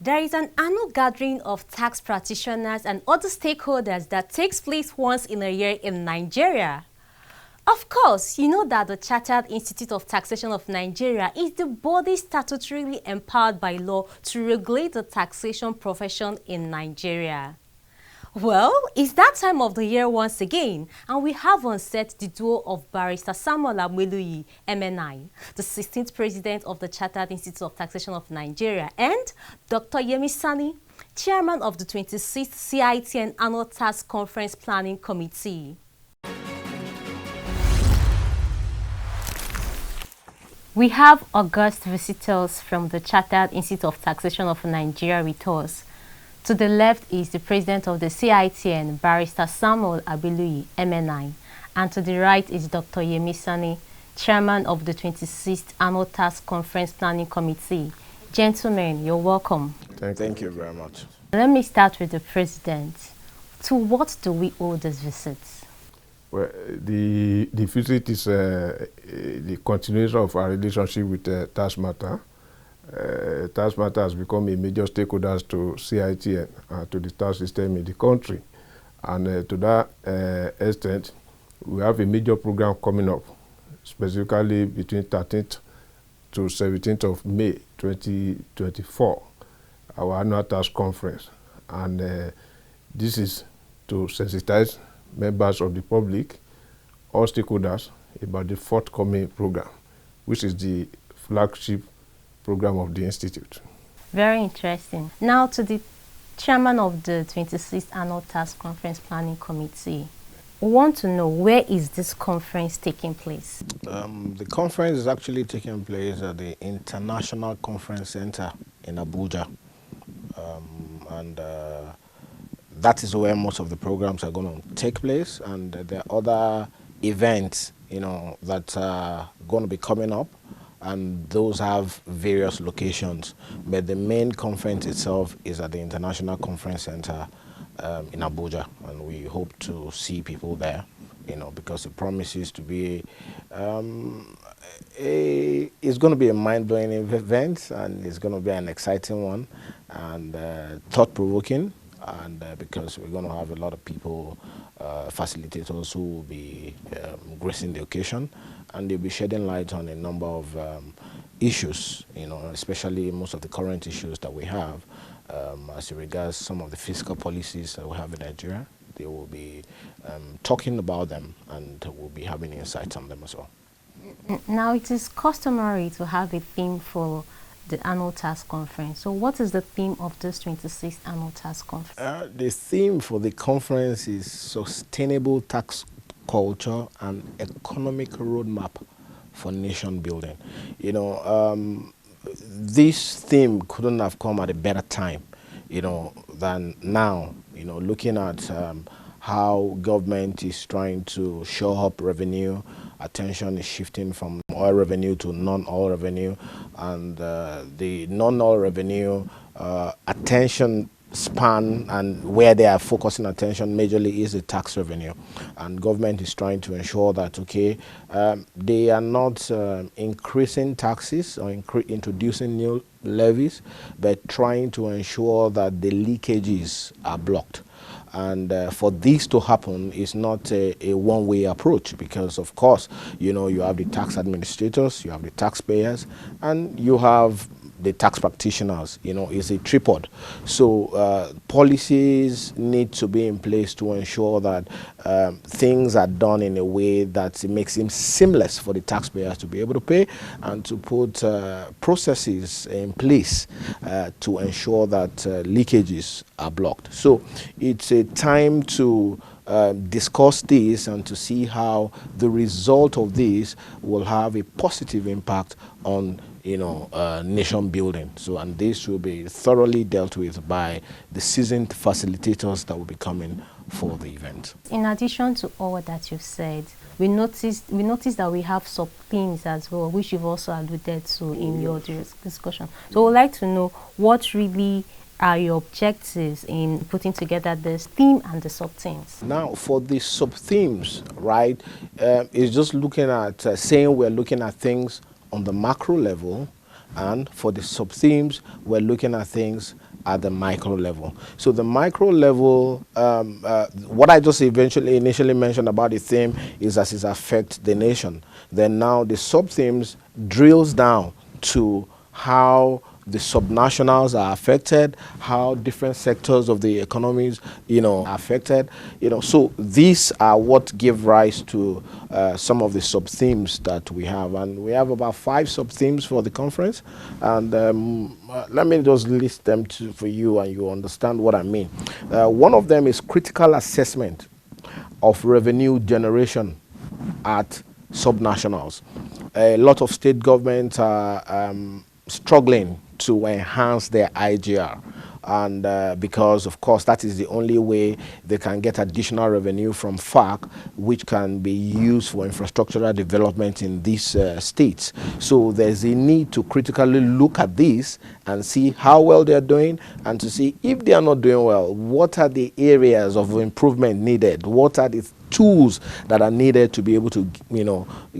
There is an annual gathering of tax practitioners and other stakeholders that takes place once in a year in Nigeria. Of course, you know that the Chartered Institute of Taxation of Nigeria is the body statutorily empowered by law to regulate the taxation profession in Nigeria. Well, it's that time of the year once again, and we have on set the duo of Barrister Samuel Ameluyi, MNI, the 16th President of the Chartered Institute of Taxation of Nigeria, and Dr. Yemi Sani, Chairman of the 26th CITN Annual Tax Conference Planning Committee. We have august visitors from the Chartered Institute of Taxation of Nigeria with us. To the left is the President of the CITN, Barrister Samuel Ameluyi, MNI, and to the right is Dr. Yemi Sani, Chairman of the 26th Annual Tax Conference Planning Committee. Gentlemen, you're welcome. Thank you very much. Let me start with the President. To what do we owe this visit? Well, the visit is the continuation of our relationship with tax matter. Tax matter has become a major stakeholder to CITN and to the tax system in the country. And to that extent, we have a major program coming up, specifically between 13th to 17th of May 2024, our annual tax conference. And this is to sensitize members of the public, all stakeholders, about the forthcoming program, which is the flagship program of the Institute. Very interesting. Now to the Chairman of the 26th Annual Tax Conference Planning Committee. We want to know, where is this conference taking place? The conference is actually taking place at the International Conference Center in Abuja. That is where most of the programs are going to take place, and there are other events, that are going to be coming up, and those have various locations. But the main conference itself is at the International Conference Center in Abuja, and we hope to see people there, because it promises to be it's going to be a mind-blowing event, and it's going to be an exciting one, and thought-provoking, and because we're going to have a lot of people, facilitators, who will be gracing the occasion, and they'll be shedding light on a number of issues, especially most of the current issues that we have as regards some of the fiscal policies that we have in Nigeria. They will be talking about them, and we'll be having insights on them as well. Now, it is customary to have a theme for the annual tax conference. So what is the theme of this 26th annual tax conference? The theme for the conference is sustainable tax culture and economic roadmap for nation building. This theme couldn't have come at a better time, than now, looking at how government is trying to shore up revenue. Attention is shifting from oil revenue to non-oil revenue, and the non-oil revenue attention span and where they are focusing attention majorly is the tax revenue, and government is trying to ensure that they are not increasing taxes or introducing new levies, but trying to ensure that the leakages are blocked. And for this to happen is not a one-way approach, because of course you have the tax administrators, you have the taxpayers, and you have the tax practitioners. It's a tripod. So policies need to be in place to ensure that things are done in a way that it makes it seamless for the taxpayers to be able to pay, and to put processes in place to ensure that leakages are blocked. So it's a time to discuss this and to see how the result of this will have a positive impact on nation building. And this will be thoroughly dealt with by the seasoned facilitators that will be coming for the event. In addition to all that you've said, we noticed that we have sub-themes as well, which you've also alluded to in your discussion. So we'd like to know what really are your objectives in putting together this theme and the sub-themes? Now, for the sub-themes, right, it's just looking at saying we're looking at things on the macro level, and for the sub-themes, we're looking at things at the micro level. So the micro level, what I just initially mentioned about the theme is as it affects the nation. Then now the sub-themes drills down to how the subnationals are affected, how different sectors of the economies, are affected. So these are what give rise to some of the sub-themes that we have. And we have about 5 sub-themes for the conference. And let me just list them for you, and you understand what I mean. One of them is critical assessment of revenue generation at subnationals. A lot of state governments are struggling to enhance their IGR, and because of course that is the only way they can get additional revenue from FARC, which can be used for infrastructural development in these states. So there's a need to critically look at this and see how well they're doing, and to see if they are not doing well, what are the areas of improvement needed, what are the tools that are needed to be able to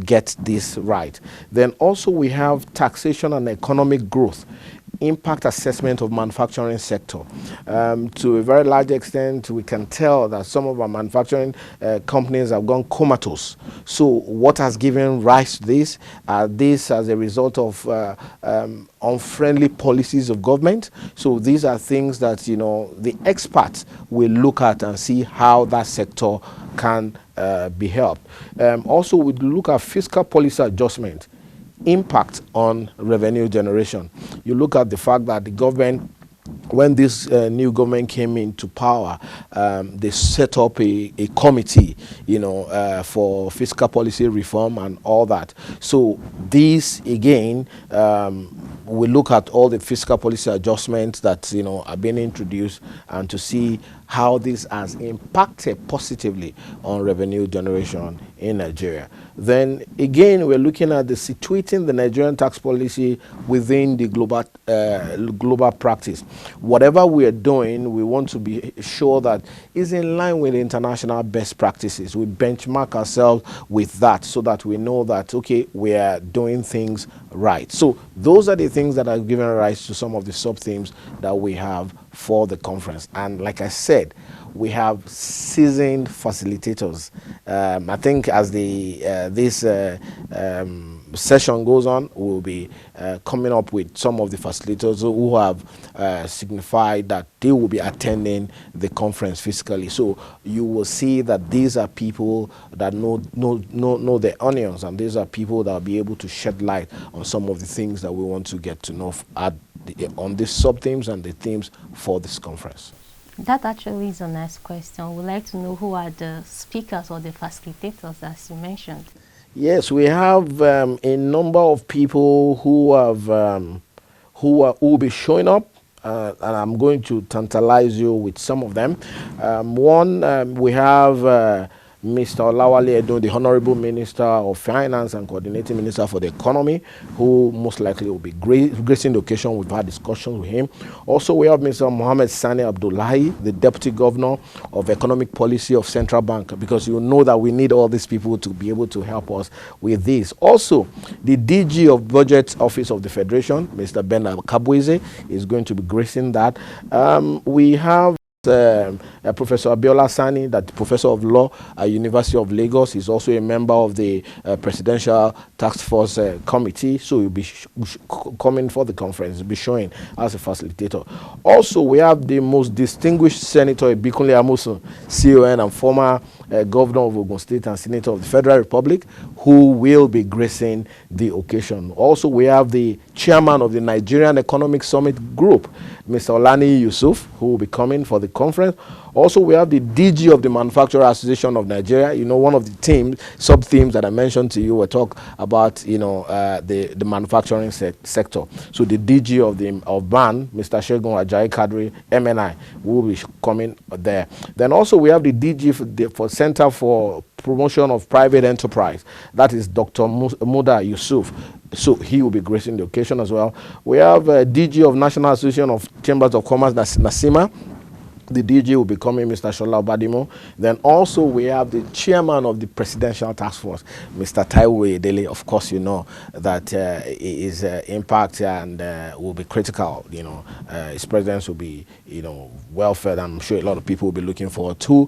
get this right. Then also we have taxation and economic growth, impact assessment of manufacturing sector. To a very large extent, we can tell that some of our manufacturing companies have gone comatose. So what has given rise to this? This as a result of unfriendly policies of government. So these are things that the experts will look at and see how that sector can be helped. Also, we look at fiscal policy adjustment, impact on revenue generation. You look at the fact that the government, when this new government came into power, they set up a committee, for fiscal policy reform and all that. So this again, we look at all the fiscal policy adjustments that are being introduced, and to see how this has impacted positively on revenue generation in Nigeria. Then again, we're looking at situating the Nigerian tax policy within the global practice. Whatever we are doing, we want to be sure that is in line with international best practices. We benchmark ourselves with that, so that we know that, okay, we are doing things right. So those are the things that are giving rise to some of the sub-themes that we have for the conference. And like I said, we have seasoned facilitators. I think as this session goes on, we'll be coming up with some of the facilitators who have signified that they will be attending the conference physically. So you will see that these are people that know the onions, and these are people that will be able to shed light on some of the things that we want to get to know on these sub-themes and the themes for this conference. That actually is a nice question. We'd like to know who are the speakers or the facilitators, as you mentioned. Yes, we have a number of people who will be showing up, and I'm going to tantalize you with some of them. We have Mr. Olawale Edun, the Honorable Minister of Finance and Coordinating Minister for the Economy, who most likely will be gracing the occasion. We've had discussions with him. Also, we have Mr. Mohammed Sani Abdullahi, the Deputy Governor of Economic Policy of Central Bank, because you know that we need all these people to be able to help us with this. Also, the DG of Budget Office of the Federation, Mr. Ben Kabweze, is going to be gracing that. We have Professor Abiola Sani, that Professor of Law at University of Lagos, is also a member of the Presidential Task Force Committee, so he'll be coming for the conference, he'll be showing as a facilitator. Also, we have the most distinguished Senator Ibikunle Amosun, CON and former Governor of Ogun State and Senator of the Federal Republic, who will be gracing the occasion. Also, we have the Chairman of the Nigerian Economic Summit Group, Mr. Olani Yusuf, who will be coming for the conference. Also, we have the DG of the Manufacturer Association of Nigeria. One of the sub-themes that I mentioned to you were talk about, the manufacturing sector. So the DG of BAN, Mr. Shegun Ajayi Kadri, MNI, will be coming there. Then also we have the DG for Center for Promotion of Private Enterprise. That is Dr. Muda Yusuf. So he will be gracing the occasion as well. We have DG of National Association of Chambers of Commerce, that's Nasima. The DG will be coming, Mr. Shola Obadimo. Then also we have the chairman of the Presidential Task Force, Mr. Taiwo Edele. Of course, you know that his impact and will be critical. You know, his presence will be, you know, well fed. I'm sure a lot of people will be looking forward to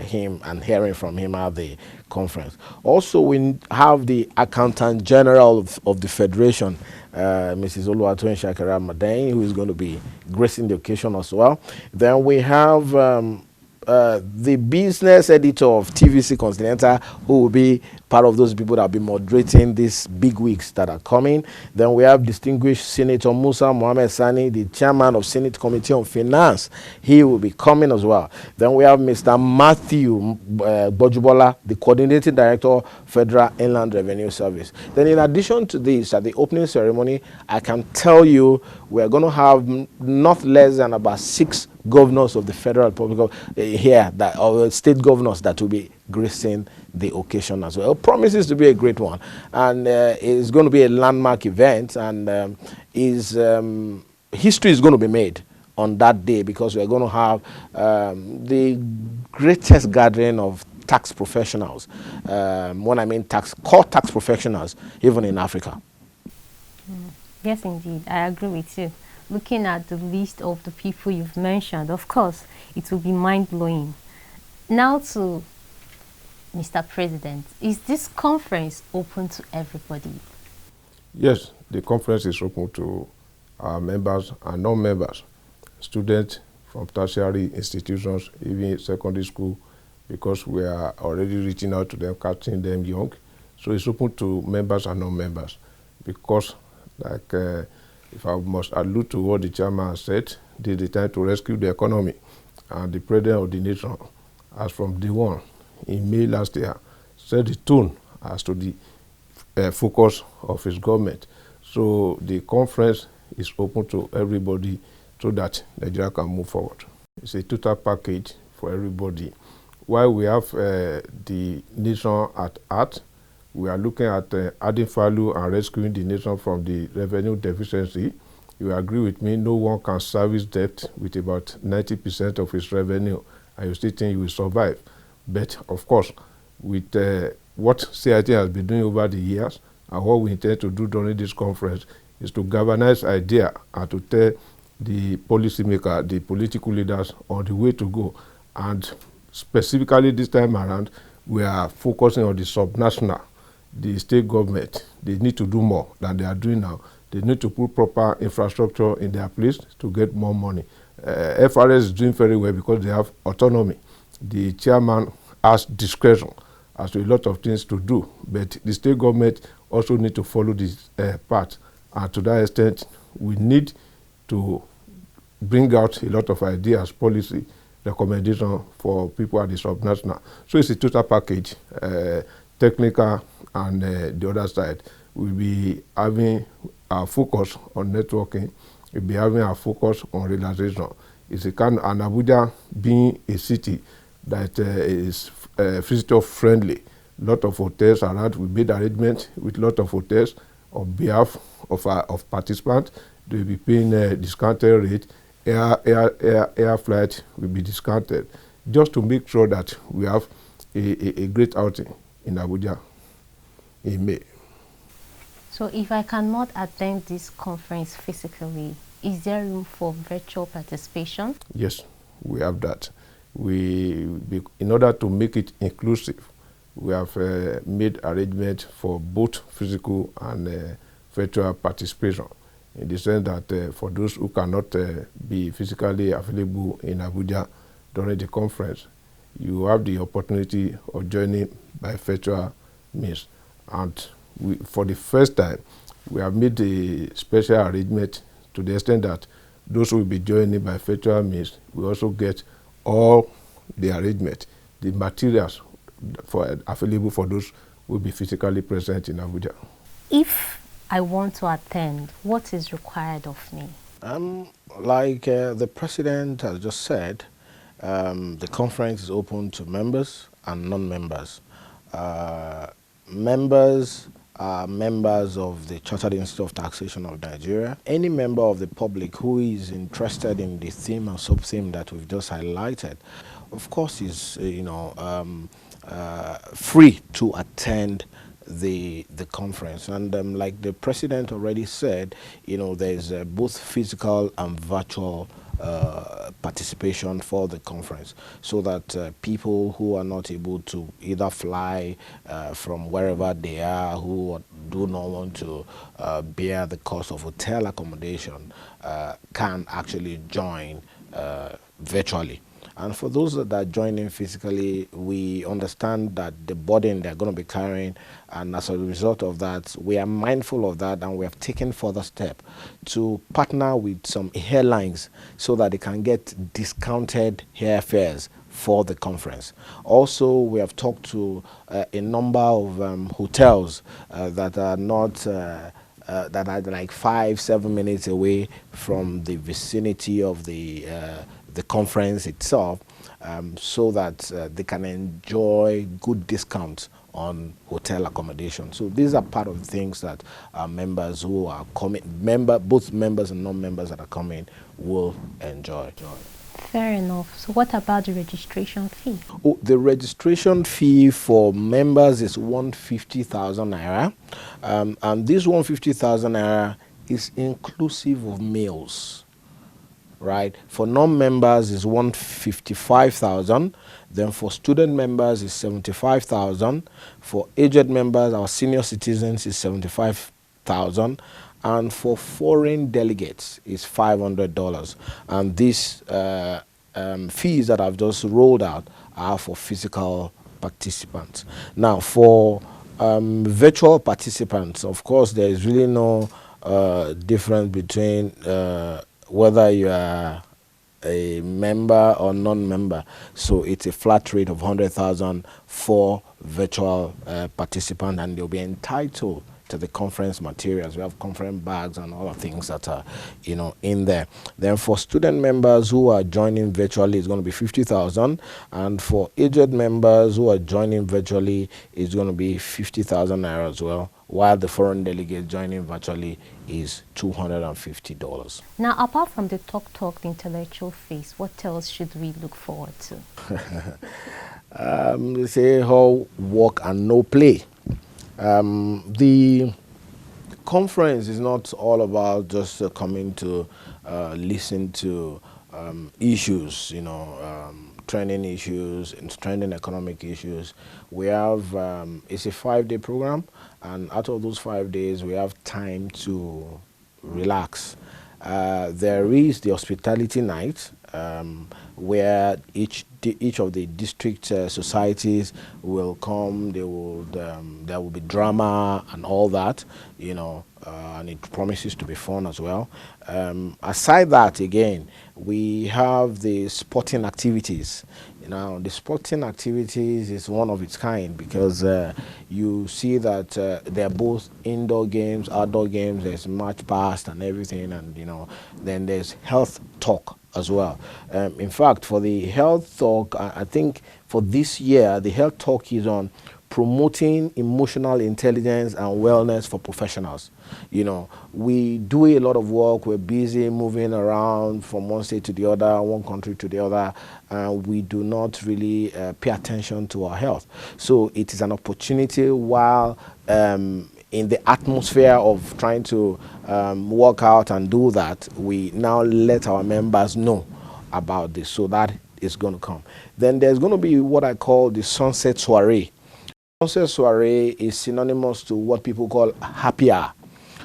him and hearing from him at the conference. Also, we have the Accountant General of the Federation, Mrs. Oluwatoyin Shakira Madain, who is going to be gracing the occasion as well. Then we have the business editor of TVC Continental, who will be part of those people that will be moderating these big weeks that are coming. Then we have distinguished Senator Musa Mohammed Sani, the chairman of Senate Committee on Finance. He will be coming as well. Then we have Mr. Matthew Bojubola, the coordinating director, Federal Inland Revenue Service. Then in addition to this, at the opening ceremony, I can tell you we are going to have not less than about 6 governors of the Federal Republic here, or state governors that will be gracing the occasion as well. It promises to be a great one, and it's going to be a landmark event, and history is going to be made on that day, because we're going to have the greatest gathering of tax professionals. When I mean core tax professionals, even in Africa. Yes, indeed, I agree with you. Looking at the list of the people you've mentioned, of course, it will be mind-blowing. Now to Mr. President, is this conference open to everybody? Yes, the conference is open to our members and non-members, students from tertiary institutions, even secondary school, because we are already reaching out to them, catching them young. So it's open to members and non-members, because like if I must allude to what the chairman has said, this is the time to rescue the economy. And the president of the nation, as from day one, in May last year, set the tone as to the focus of his government. So the conference is open to everybody so that Nigeria can move forward. It's a total package for everybody. While we have the nation at heart, we are looking at adding value and rescuing the nation from the revenue deficiency. You agree with me, no one can service debt with about 90% of its revenue, and you still think you will survive. But of course, with what CITN has been doing over the years, and what we intend to do during this conference is to galvanize idea and to tell the policymaker, the political leaders on the way to go. And specifically this time around, we are focusing on the subnational. The state government, they need to do more than they are doing now. They need to put proper infrastructure in their place to get more money. FRS is doing very well because they have autonomy. The chairman has discretion as to a lot of things to do, but the state government also need to follow this path. And to that extent, we need to bring out a lot of ideas, policy, recommendation for people at the subnational. So it's a total package, technical, and the other side. We'll be having our focus on networking. We'll be having our focus on realization. It's a kind of, and Abuja being a city that is visitor friendly. A lot of hotels around. We made arrangements with a lot of hotels on behalf of participants. They will be paying a discounted rate. Air flight will be discounted, just to make sure that we have a great outing in Abuja in May. So if I cannot attend this conference physically, is there room for virtual participation? Yes, we have that. In order to make it inclusive, we have made arrangements for both physical and virtual participation, in the sense that for those who cannot be physically available in Abuja during the conference, you have the opportunity of joining by virtual means. And for the first time, we have made a special arrangement to the extent that those who will be joining by virtual means will also get all the arrangement, the materials available for those who will be physically present in Abuja. If I want to attend, what is required of me? Like the president has just said, the conference is open to members and non-members. Members are members of the Chartered Institute of Taxation of Nigeria. Any member of the public who is interested in the theme and sub-theme that we've just highlighted, of course, is free to attend the conference. And like the president already said, there's both physical and virtual participation for the conference, so that people who are not able to either fly from wherever they are, who do not want to bear the cost of hotel accommodation, can actually join virtually. And for those that are joining physically, we understand that the burden they're going to be carrying, and as a result of that, we are mindful of that, and we have taken further step to partner with some airlines so that they can get discounted airfares for the conference. Also, we have talked to a number of hotels that are not that are like 5-7 minutes away from the vicinity of the conference itself, so that they can enjoy good discounts on hotel accommodation. So these are part of the things that our members who are coming, both members and non-members that are coming, will enjoy. Fair enough. So what about the registration fee? Oh, the registration fee for members is 150,000 naira, and this 150,000 naira is inclusive of meals. Right, for non-members is 155,000. Then for student members is 75,000. For aged members, our senior citizens, is 75,000, and for foreign delegates is $500. And these fees that I've just rolled out are for physical participants. Now, for virtual participants, of course, there is really no difference between whether you are a member or non-member. So it's a flat rate of 100,000 for virtual participants, and they'll be entitled to the conference materials. We have conference bags and all the things that are, in there. Then for student members who are joining virtually, it's going to be 50,000, and for aged members who are joining virtually, it's going to be 50,000 naira as well, while the foreign delegate joining virtually is $250. Now, apart from the the intellectual fees, what else should we look forward to? They say how work and no play. The conference is not all about just coming to listen to issues, trending issues, trending economic issues. We have, it's a 5-day program, and out of those 5 days, we have time to relax. There is the hospitality night, where each of the district societies will come. There will be drama and all that, and it promises to be fun as well. Aside that, again, we have the sporting activities. The sporting activities is one of its kind, because you see that they're both indoor games, outdoor games. There's match past and everything, and then there's health talk as well. In fact, for the health talk, I think for this year, the health talk is on promoting emotional intelligence and wellness for professionals. We do a lot of work. We're busy moving around from one state to the other, one country to the other, and we do not really pay attention to our health. So it is an opportunity, while in the atmosphere of trying to work out and do that, we now let our members know about this. So that is going to come. Then there's going to be what I call the sunset soiree. Sunset soiree is synonymous to what people call happy hour.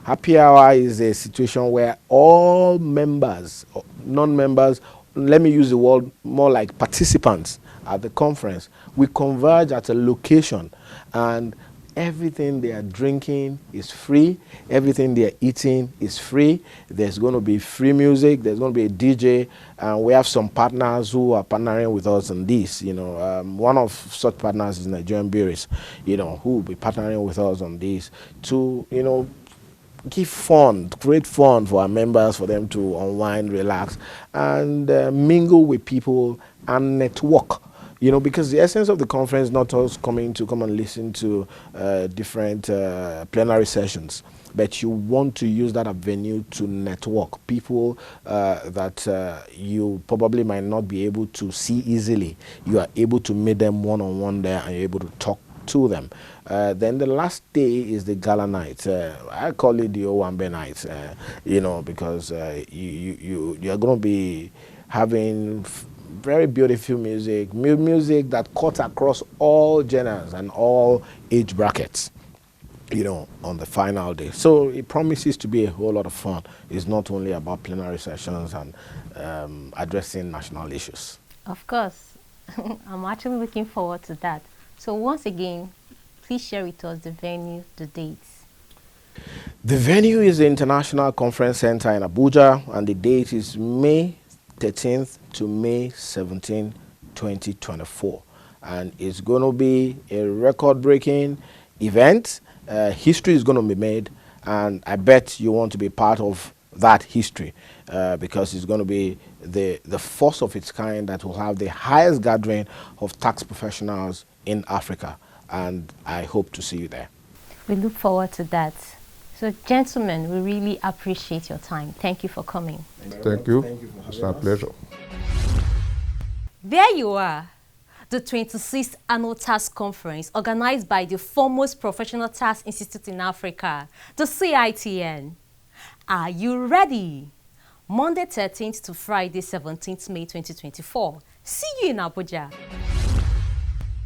Happy hour is a situation where all members, non-members, let me use the word more like participants at the conference, we converge at a location, and everything they are drinking is free. Everything they are eating is free. There's going to be free music. There's going to be a DJ. And we have some partners who are partnering with us on this. One of such partners is Nigerian Breweries, who will be partnering with us on this to, give fun, create fun for our members, for them to unwind, relax, and mingle with people and network. You know, because the essence of the conference is not us coming to come and listen to different plenary sessions, but you want to use that avenue to network people that you probably might not be able to see easily. You are able to meet them one-on-one there, and you're able to talk to them. Then the last day is the gala night. I call it the Owambe night, you know, because you're going to be having very beautiful music, music that cuts across all genres and all age brackets, you know, on the final day. So it promises to be a whole lot of fun. It's not only about plenary sessions and addressing national issues. Of course. I'm actually looking forward to that. So once again, please share with us the venue, the dates. The venue is the International Conference Center in Abuja, and the date is May 13th to May 17, 2024. And it's going to be a record-breaking event. History is going to be made, and I bet you want to be part of that history because it's going to be the first of its kind that will have the highest gathering of tax professionals in Africa, and I hope to see you there. We look forward to that. So, gentlemen, we really appreciate your time. Thank you for coming. Thank you. It's a pleasure. There you are. The 26th Annual Tax Conference, organized by the foremost professional tax institute in Africa, the CITN. Are you ready? Monday 13th to Friday 17th May 2024. See you in Abuja.